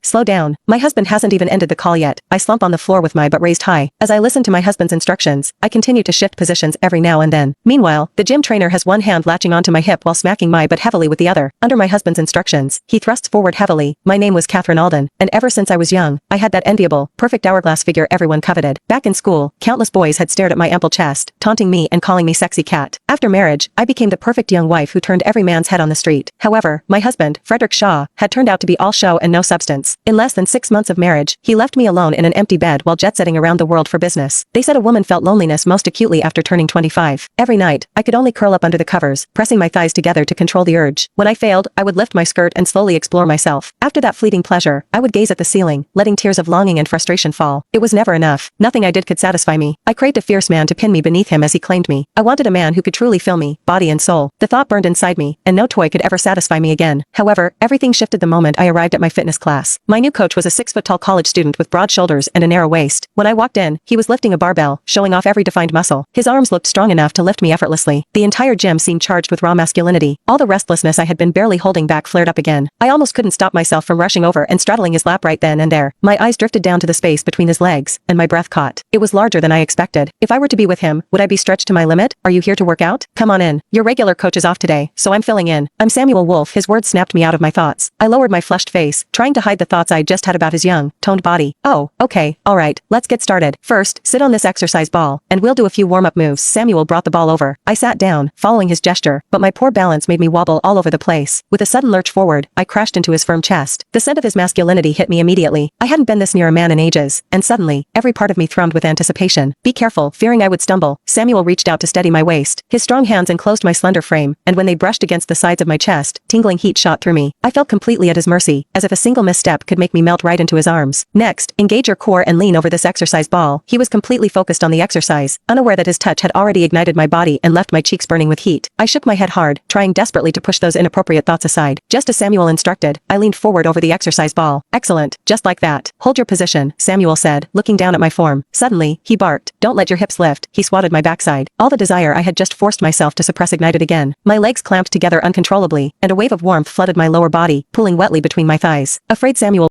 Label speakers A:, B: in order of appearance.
A: Slow down. My husband hasn't even ended the call yet. I slump on the floor with my butt raised high. As I listen to my husband's instructions, I continue to shift positions every now and then. Meanwhile, the gym trainer has one hand latching onto my hip while smacking my butt heavily with the other. Under my husband's instructions, he thrusts forward heavily. My name was Catherine Alden, and ever since I was young, I had that enviable, perfect hourglass figure everyone coveted. Back in school, countless boys had stared at my ample chest, taunting me and calling me sexy cat. After marriage, I became the perfect young wife who turned every man's head on the street. However, my husband, Frederick Shaw, had turned out to be all show and no substance. In less than 6 months of marriage, he left me alone in an empty bed while jet-setting around the world for business. They said a woman felt loneliness most acutely after turning 25. Every night, I could only curl up under the covers, pressing my thighs together to control the urge. When I failed, I would lift my skirt and slowly explore myself. After that fleeting pleasure, I would gaze at the ceiling, letting tears of longing and frustration fall. It was never enough. Nothing I did could satisfy me. I craved a fierce man to pin me beneath him as he claimed me. I wanted a man who could truly fill me, body and soul. The thought burned inside me, and no toy could ever satisfy me again. However, everything shifted the moment I arrived at my fitness class. My new coach was a 6-foot-tall college student with broad shoulders and a narrow waist. When I walked in, he was lifting a barbell, showing off every defined muscle. His arms looked strong enough to lift me effortlessly. The entire gym seemed charged with raw masculinity. All the restlessness I had been barely holding back flared up again. I almost couldn't stop myself from rushing over and straddling his lap right then and there. My eyes drifted down to the space between his legs, and my breath caught. It was larger than I expected. If I were to be with him, would I be stretched to my limit? Are you here to work out? Come on in. Your regular coach is off today, so I'm filling in. I'm Samuel Wolf. His words snapped me out of my thoughts. I lowered my flushed face, trying to hide the thoughts I just had about his young, toned body. Oh, okay, alright, let's get started. First, sit on this exercise ball, and we'll do a few warm-up moves. Samuel brought the ball over. I sat down, following his gesture, but my poor balance made me wobble all over the place. With a sudden lurch forward, I crashed into his firm chest. The scent of his masculinity hit me immediately. I hadn't been this near a man in ages, and suddenly, every part of me thrummed with anticipation. Be careful, fearing I would stumble. Samuel reached out to steady my waist. His strong hands enclosed my slender frame, and when they brushed against the sides of my chest, tingling heat shot through me. I felt completely at his mercy, as if a single misstep could make me melt right into his arms. Next, engage your core and lean over this exercise ball. He was completely focused on the exercise, unaware that his touch had already ignited my body and left my cheeks burning with heat. I shook my head hard, trying desperately to push those inappropriate thoughts aside. Just as Samuel instructed, I leaned forward over the exercise ball. Excellent, just like that. Hold your position, Samuel said, looking down at my form. Suddenly, he barked. Don't let your hips lift. He swatted my backside. All the desire I had just forced myself to suppress ignited again. My legs clamped together uncontrollably, and a wave of warmth flooded my lower body, pulling wetly between my thighs. Afraid Samuel